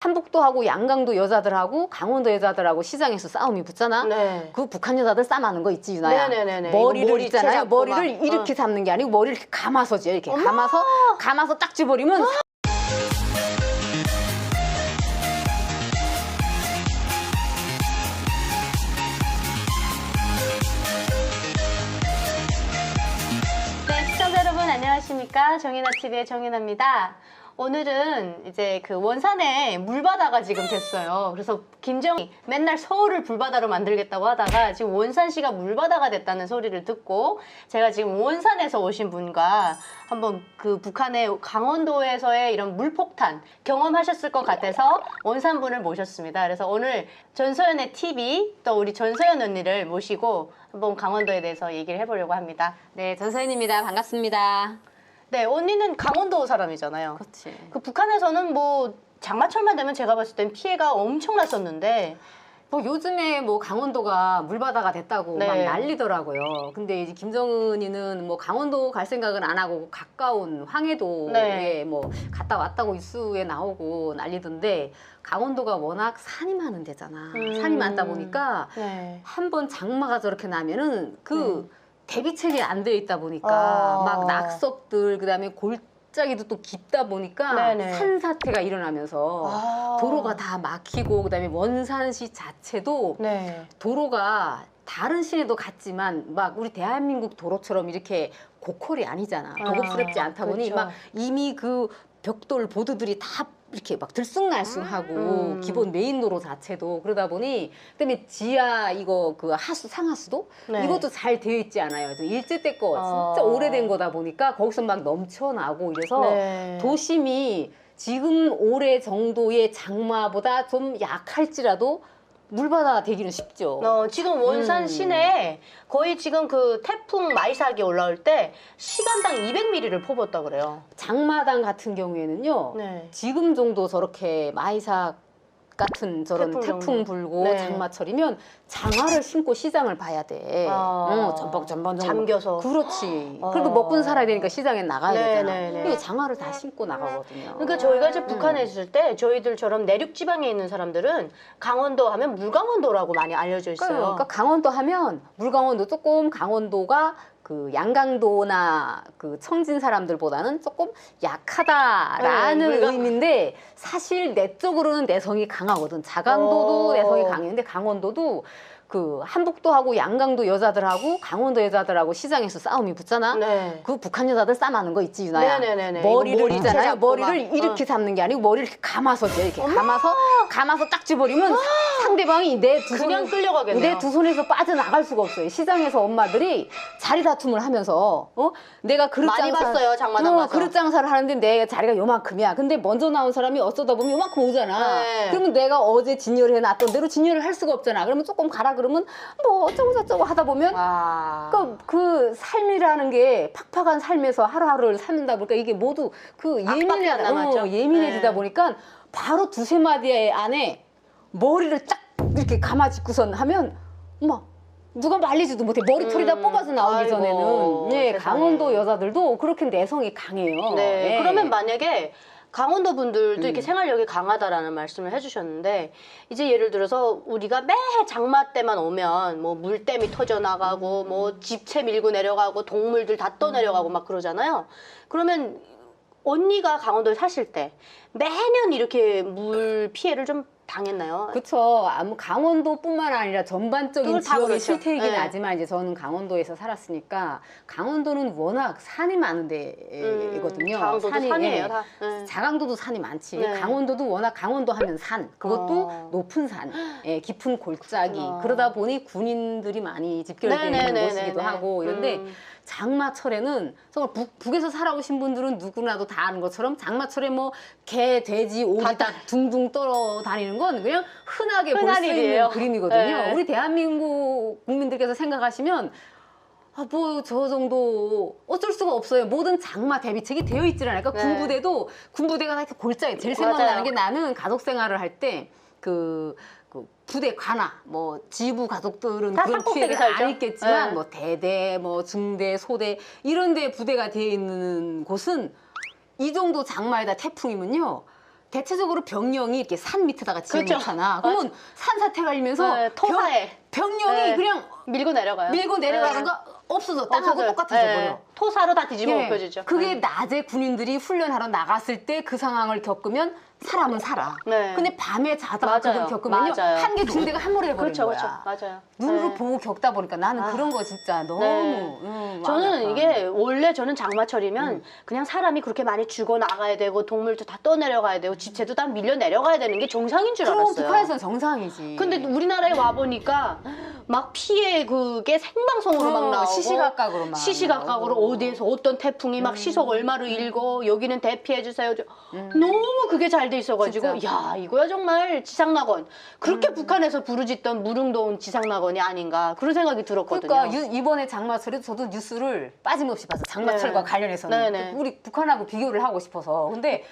한북도하고 양강도 여자들하고 강원도 여자들하고 시장에서 싸움이 붙잖아. 네. 그 북한 여자들 싸마는 거 있지, 유나야. 네네네네. 머리를 머리 있잖아요. 채잡고 머리를 막, 이렇게 잡는 게 아니고 머리를 이렇게 감아서죠. 이렇게 어머! 감아서 딱 집어버리면 네, 시청자 여러분 안녕하십니까? 정연아TV의 정연아입니다. 오늘은 이제 그 원산에 물바다가 지금 됐어요. 그래서 김정이 맨날 서울을 불바다로 만들겠다고 하다가 지금 원산시가 물바다가 됐다는 소리를 듣고 제가 지금 원산에서 오신 분과 한번 그 북한의 강원도에서의 이런 물폭탄 경험하셨을 것 같아서 원산분을 모셨습니다. 그래서 오늘 전소연의 TV 또 우리 전소연 언니를 모시고 한번 강원도에 대해서 얘기를 해보려고 합니다. 네, 전서연입니다. 반갑습니다. 네, 언니는 강원도 사람이잖아요. 그렇지. 그 북한에서는 뭐 장마철만 되면 제가 봤을 땐 피해가 엄청났었는데 뭐 요즘에 뭐 강원도가 물바다가 됐다고 네. 막 난리더라고요. 근데 이제 김정은이는 뭐 강원도 갈 생각은 안 하고 가까운 황해도에 네. 뭐 갔다 왔다고 뉴스에 나오고 난리던데 강원도가 워낙 산이 많은 데잖아. 산이 많다 보니까 네. 한 번 장마가 저렇게 나면은 그 대비책이 안 되어 있다 보니까 아. 막 낙석들 그다음에 골짜기도 또 깊다 보니까 네네. 산사태가 일어나면서 아. 도로가 다 막히고 그다음에 원산시 자체도 네. 도로가 다른 시내도 같지만 막 우리 대한민국 도로처럼 이렇게 고퀄이 아니잖아. 도급스럽지 않다 보니 그렇죠. 막 이미 그 벽돌 보드들이 다 이렇게 막 들쑥날쑥하고 기본 메인 도로 자체도 그러다 보니 그다음에 지하 이거 그 하수 상하수도 네. 이것도 잘 되어 있지 않아요. 좀 일제 때 거 진짜 오래된 거다 보니까 거기서 막 넘쳐나고 이래서 네. 도심이 지금 올해 정도의 장마보다 좀 약할지라도 물바다가 되기는 쉽죠. 지금 원산 시내에 거의 지금 그 태풍 마이삭이 올라올 때 시간당 200mm를 퍼붓다 그래요. 장마당 같은 경우에는요. 네. 지금 정도 저렇게 마이삭 같은 저런 태풍 태풍 불고 네. 장마철이면 장화를 신고 시장을 봐야 돼. 전번 잠겨서. 그렇지. 그래도 먹고 살아야 되니까 시장에 나가야 네, 되잖아. 네, 네. 근데 장화를 다 신고 나가거든요. 그러니까 저희가 이제 북한에 있을 때 저희들처럼 내륙 지방에 있는 사람들은 강원도 하면 물강원도라고 많이 알려져 있어요. 그러니까 강원도 하면 물강원도 조금 강원도가 그 양강도나 그 청진 사람들보다는 조금 약하다라는 의미인데 사실 내적으로는 내성이 강하거든. 자강도도 내성이 강했는데 강원도도 그 한북도하고 양강도 여자들하고 강원도 여자들하고 시장에서 싸움이 붙잖아. 네. 그 북한 여자들 싸마는 거 있지, 유나야. 네네네네. 머리를 머리 있잖아요. 채잡고 머리를 막. 이렇게 잡는 게 아니고 머리를 이렇게 감아서죠. 이렇게 감아서 딱 집어버리면 상대방이 그냥 끌려가겠네요. 내 두 손에서 빠져나갈 수가 없어요. 시장에서 엄마들이 자리 다툼을 하면서 내가 그릇 많이 장사 봤어요, 장마당 가서. 그릇 장사를 하는데 내 자리가 요만큼이야. 근데 먼저 나온 사람이 어쩌다 보면 요만큼 오잖아. 네. 그러면 내가 어제 진열을 해놨던 대로 진열을 할 수가 없잖아. 그러면 조금 가라 그러면 뭐 어쩌고 저쩌고 하다 보면 그 삶이라는 게 팍팍한 삶에서 하루하루를 사는다 보니까 이게 모두 그 악밖에 안 남았죠. 예민해지다 네. 보니까 바로 두세 마디 안에 머리를 쫙 이렇게 감아짓고선 하면 막 누가 말리지도 못해. 머리털이 다 뽑아서 나오기 아이고, 전에는. 네, 세상에. 강원도 여자들도 그렇게 내성이 강해요. 네. 예. 그러면 만약에 강원도 분들도 이렇게 생활력이 강하다라는 말씀을 해주셨는데 이제 예를 들어서 우리가 매해 장마 때만 오면 뭐 물댐이 터져 나가고 뭐 집채 밀고 내려가고 동물들 다 떠내려가고 막 그러잖아요. 그러면 언니가 강원도에 사실 때 매년 이렇게 물 피해를 좀 당했나요? 그렇죠. 강원도뿐만 아니라 전반적인 그걸 다 지역의 그렇죠. 실태이긴 네. 하지만 이제 저는 강원도에서 살았으니까 강원도는 워낙 산이 많은 데거든요. 강원도도 산이에요, 예. 다. 네. 자강도도 산이 많지. 네. 강원도도 워낙 강원도 하면 산. 그것도 높은 산, 깊은 골짜기. 그렇구나. 그러다 보니 군인들이 많이 집결되어 있는 네네네네네. 곳이기도 하고 이런데 장마철에는 정말 북에서 살아오신 분들은 누구나도 다 아는 것처럼 장마철에 뭐 개, 돼지, 오리 다 둥둥 떨어다니는 건 그냥 흔하게 볼 수 있는 일이에요. 그림이거든요. 네. 우리 대한민국 국민들께서 생각하시면 뭐 저 정도 어쩔 수가 없어요. 모든 장마 대비책이 되어 있질 않으니까 네. 군부대가 다 이렇게 골짜기 제일 맞아요. 생각나는 게 나는 가족 생활을 할 때 그 부대 관아 뭐 지부 가족들은 다 그런 산꼭대기 피해가 살죠. 안 있겠지만 네. 뭐 대대 뭐 중대 소대 이런 데 부대가 되어 있는 곳은 이 정도 장마에다 태풍이면요 대체적으로 병령이 이렇게 산 밑에다가 그렇죠. 지어놓잖아. 그러면 산사태 걸리면서 네, 토사에. 병령이 네. 그냥 밀고 내려가요. 밀고 내려가는가 없어져. 땅하고 없어져요. 똑같아져 네. 버려. 토사로 다 뒤집어 예, 엎혀지죠. 그게 낮에 군인들이 훈련하러 나갔을 때 그 상황을 겪으면 사람은 살아. 네. 근데 밤에 자다가 맞아요. 그걸 겪으면요. 맞아요. 한 개 중대가 함몰해 버리는 그렇죠, 거야. 그렇죠. 맞아요. 눈으로 네. 보고 겪다 보니까 나는 아. 그런 거 진짜 너무 네. 마음이 저는 아파. 이게 원래 저는 장마철이면 그냥 사람이 그렇게 많이 죽어 나가야 되고 동물도 다 떠내려가야 되고 지체도 다 밀려 내려가야 되는 게 정상인 줄 그럼 알았어요. 북한에서는 정상이지. 근데 우리나라에 와 보니까 막 피해 그게 생방송으로 막 나오고 시시각각으로 막 시시각각으로 나오고. 어디에서 어떤 태풍이 막 시속 얼마로 일고 여기는 대피해 주세요. 너무 그게 잘 돼 있어가지고 진짜. 야 이거야 정말 지상낙원. 그렇게 북한에서 부르짖던 무릉도운 지상낙원이 아닌가 그런 생각이 들었거든요. 그러니까 이번에 장마철에도 저도 뉴스를 빠짐없이 봤어. 장마철과 네. 관련해서는 네네. 우리 북한하고 비교를 하고 싶어서. 근데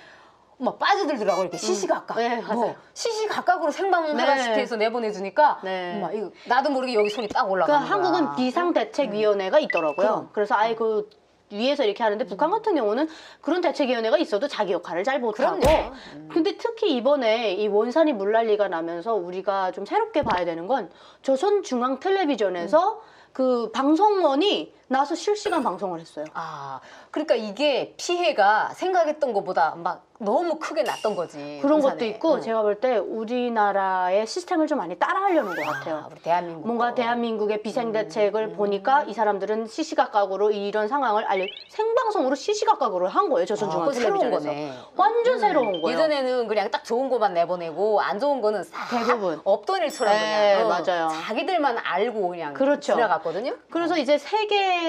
막 빠져들더라고 이렇게 시시각각. 네, 맞아요. 뭐 시시각각으로 생방송 네. 하다시피해서 내보내주니까 네. 막 이거 나도 모르게 여기 손이 딱 그 올라가는 거야. 한국은 비상대책위원회가 있더라고요. 그럼. 그래서 아예 그 위에서 이렇게 하는데 북한 같은 경우는 그런 대책위원회가 있어도 자기 역할을 잘 못하고 그럼요. 근데 특히 이번에 이 원산이 물난리가 나면서 우리가 좀 새롭게 봐야 되는 건 조선중앙텔레비전에서 그 방송원이 나서 실시간 방송을 했어요. 아, 그러니까 이게 피해가 생각했던 것보다 막 너무 크게 났던 거지. 그런 원산에. 것도 있고 응. 제가 볼 때 우리나라의 시스템을 좀 많이 따라하려는 것 같아요. 우리 대한민국. 뭔가 대한민국의 비상대책을 보니까 이 사람들은 시시각각으로 이런 상황을 생방송으로 시시각각으로 한 거예요. 그거 새로운 조선중앙텔레비전에서. 거네. 완전 새로운 거예요. 예전에는 그냥 딱 좋은 거만 내보내고 안 좋은 거는 싹 대부분. 없던 일처럼 네, 그냥 맞아요. 자기들만 알고 그냥 그렇죠. 지나갔거든요. 그래서 이제 세계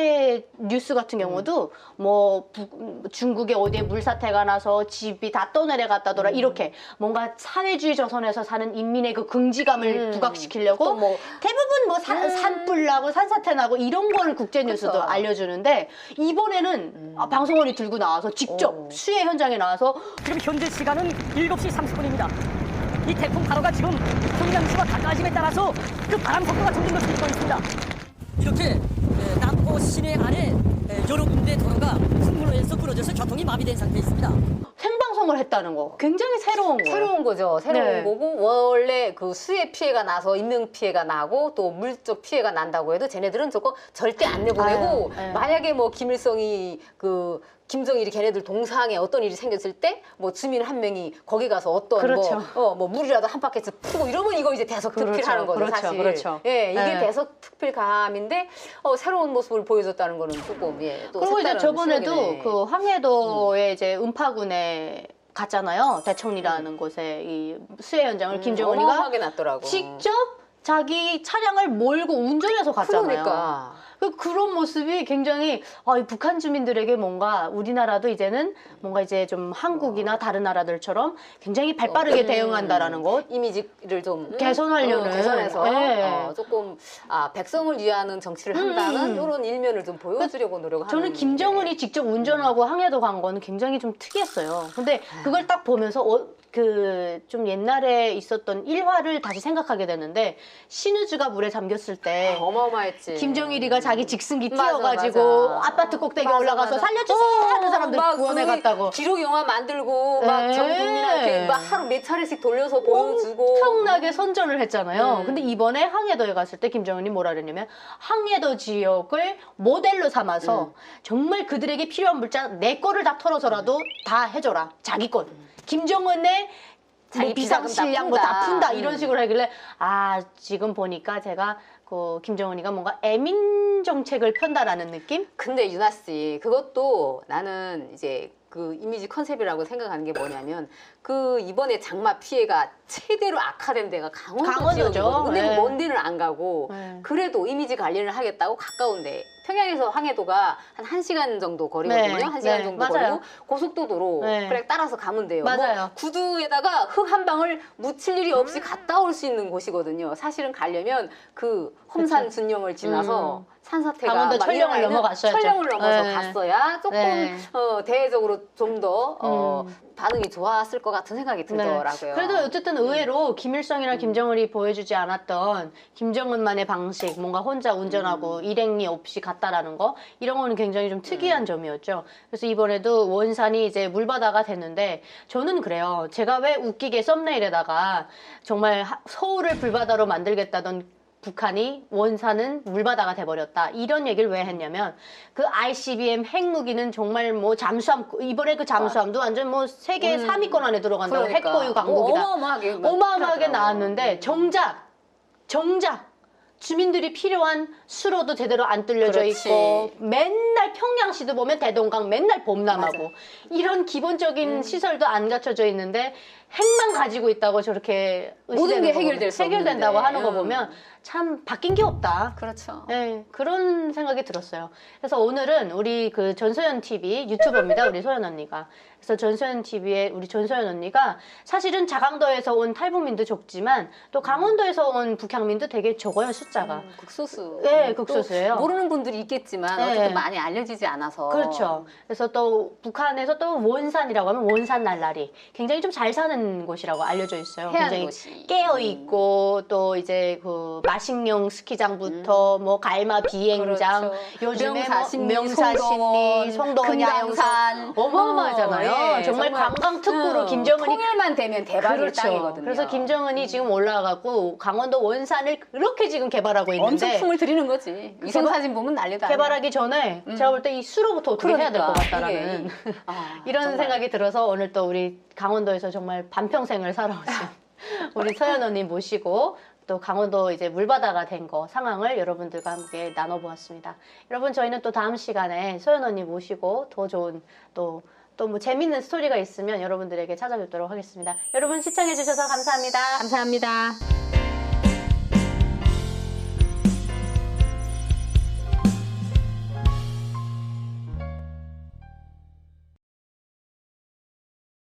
뉴스 같은 경우도 뭐 중국에 어디에 물사태가 나서 집이 다 떠내려갔다더라 이렇게 뭔가 사회주의 조선에서 사는 인민의 그 긍지감을 부각시키려고 또 뭐 대부분 뭐 산불 나고 산사태 나고 이런 걸 국제 뉴스도 그쵸. 알려주는데 이번에는 방송원이 들고 나와서 직접 오. 수해 현장에 나와서 지금 현재 시간은 7시 30분입니다. 이 태풍 파도가 지금 평양시와 가까워짐에 따라서 그 바람 속도가 점점 더 줄고 있습니다. 이렇게 남포 시내 안에 여러 군데 도로가 흙물로 해서 끊어져서 교통이 마비된 상태에 있습니다. 생방송을 했다는 거 굉장히 새로운 거예요. 새로운 거죠. 새로운 네. 거고 원래 그 수해 피해가 나서 인명 피해가 나고 또 물적 피해가 난다고 해도 쟤네들은 저거 절대 안 내보내고 아유, 네. 만약에 뭐 김일성이 김정일이 걔네들 동상에 어떤 일이 생겼을 때 뭐 주민 한 명이 거기 가서 어떤 그렇죠. 뭐 물이라도 한 바퀴씩 푸고 이러면 이거 이제 대석특필하는 거죠. 그렇죠, 사실. 그렇죠. 예, 이게 네. 대석특필감인데 새로운 모습을 보여줬다는 거는 조금 또 그리고 이제 색다른 저번에도 시각이네. 그 황해도에 이제 음파군에 갔잖아요. 대청리라는 곳에 이 수해 현장을 김정은이가 어마어마하게 났더라고. 직접 자기 차량을 몰고 운전해서 갔잖아요. 그러니까. 그런 모습이 굉장히 이 북한 주민들에게 뭔가 우리나라도 이제는 뭔가 이제 좀 한국이나 다른 나라들처럼 굉장히 발빠르게 대응한다라는 것. 이미지를 좀 개선하려는. 개선해서 네. 조금 백성을 위하는 정치를 한다는 이런 일면을 좀 보여주려고 노력하는. 저는 김정은이 직접 운전하고 항해도 간 거는 굉장히 좀 특이했어요. 근데 그걸 딱 보면서 좀 옛날에 있었던 일화를 다시 생각하게 되는데 신우주가 물에 잠겼을 때 어마어마했지. 김정일이가 자기 직승기 맞아, 뛰어가지고 맞아. 아파트 꼭대기에 맞아, 올라가서 맞아. 살려주세요 하는 사람들 막 구원해 거기 갔다고. 기록 영화 만들고 막 네. 전 국민한테 막 하루 몇 차례씩 돌려서 보여주고 엄청나게 선전을 했잖아요. 근데 이번에 항해도에 갔을 때 김정은이 뭐라 그랬냐면 항해도 지역을 모델로 삼아서 정말 그들에게 필요한 물자 내 거를 다 털어서라도 다 해줘라. 자기 것. 김정은의 자기 비상 비자금 다 실량 뭐 다 푼다. 푼다 이런 식으로 하길래 지금 보니까 제가 김정은이가 뭔가 애민 정책을 편다라는 느낌? 근데 유나 씨 그것도 나는 이제 그 이미지 컨셉이라고 생각하는 게 뭐냐면 이번에 장마 피해가 최대로 악화된 데가 강원도 지역이거든. 근데 네. 먼 데는 안 가고 네. 그래도 이미지 관리를 하겠다고 가까운데 평양에서 황해도가 한 1시간 정도 거리거든요. 네. 1시간 네. 정도 맞아요. 거리고 고속도로로 네. 그냥 따라서 가면 돼요. 맞아요. 뭐 구두에다가 흙 한 방울 묻힐 일이 없이 갔다 올 수 있는 곳이거든요. 사실은 가려면 그 험산 준령을 지나서 산사태가 강원도 막 천령을 일어나는 넘어갔어야죠. 천령을 넘어서 네. 갔어야 조금 네. 대외적으로 좀 더 반응이 좋았을 것 같은 생각이 들더라고요. 그래도 어쨌든 의외로 김일성이랑 김정은이 보여주지 않았던 김정은만의 방식, 뭔가 혼자 운전하고 일행이 없이 갔다라는 거, 이런 거는 굉장히 좀 특이한 점이었죠. 그래서 이번에도 원산이 이제 물바다가 됐는데, 저는 그래요. 제가 왜 웃기게 썸네일에다가 정말 서울을 불바다로 만들겠다던 북한이 원산은 물바다가 돼버렸다, 이런 얘기를 왜 했냐면, 그 ICBM 핵무기는 정말 뭐 잠수함, 이번에 그 잠수함도 완전 뭐 세계 3위권 안에 들어간다고. 그러니까. 핵보유 강국이다. 어마어마하게 어마어마하게 하더라고요. 나왔는데 정작 주민들이 필요한 수로도 제대로 안 뚫려져 그렇지. 있고, 맨날 평양시도 보면 대동강 맨날 범람하고, 맞아. 이런 기본적인 시설도 안 갖춰져 있는데 핵만 가지고 있다고 저렇게 모든 게 의시되는 거 해결될 보면, 수 해결된다고 없는데. 하는 거 보면 참 바뀐 게 없다. 그렇죠. 네, 그런 생각이 들었어요. 그래서 오늘은 우리 그 전소연 TV 유튜버입니다. 우리 소연 언니가. 그래서 전소연 TV에 우리 전소연 언니가 사실은 자강도에서 온 탈북민도 적지만 또 강원도에서 온 북향민도 되게 적어요, 숫자가. 극소수. 네, 또 극소수예요. 모르는 분들이 있겠지만 네. 어쨌든 많이 알려지지 않아서. 그렇죠. 그래서 또 북한에서 또 원산이라고 하면 원산 날라리, 굉장히 좀 잘 사는 곳이라고 알려져 있어요. 해안 굉장히 도시. 깨어 있고, 또 이제 그 마식령 스키장부터 뭐 갈마 비행장, 그렇죠. 요즘에 명사신리, 명사신리, 송도원 야영산 어마어마하잖아요. 예, 정말 관광 특구로 김정은이 통일만 되면 대박의 그렇죠. 땅이거든요. 그래서 김정은이 지금 올라가고 강원도 원산을 그렇게 지금 개발하고 엄청 있는데, 품을 들이는 거지. 위성 사진 보면 난리다. 개발하기 전에 제가 볼 때 이 수로부터 어떻게 해야 될 것 그러니까, 같다라는 이게, 이런 정말. 생각이 들어서 오늘 또 우리 강원도에서 정말 반평생을 살아오신 우리 서연 언니 모시고 또 강원도 이제 물바다가 된 거 상황을 여러분들과 함께 나눠보았습니다. 여러분, 저희는 또 다음 시간에 서연 언니 모시고 더 좋은 또 뭐 재밌는 스토리가 있으면 여러분들에게 찾아뵙도록 하겠습니다. 여러분, 시청해주셔서 감사합니다. 감사합니다.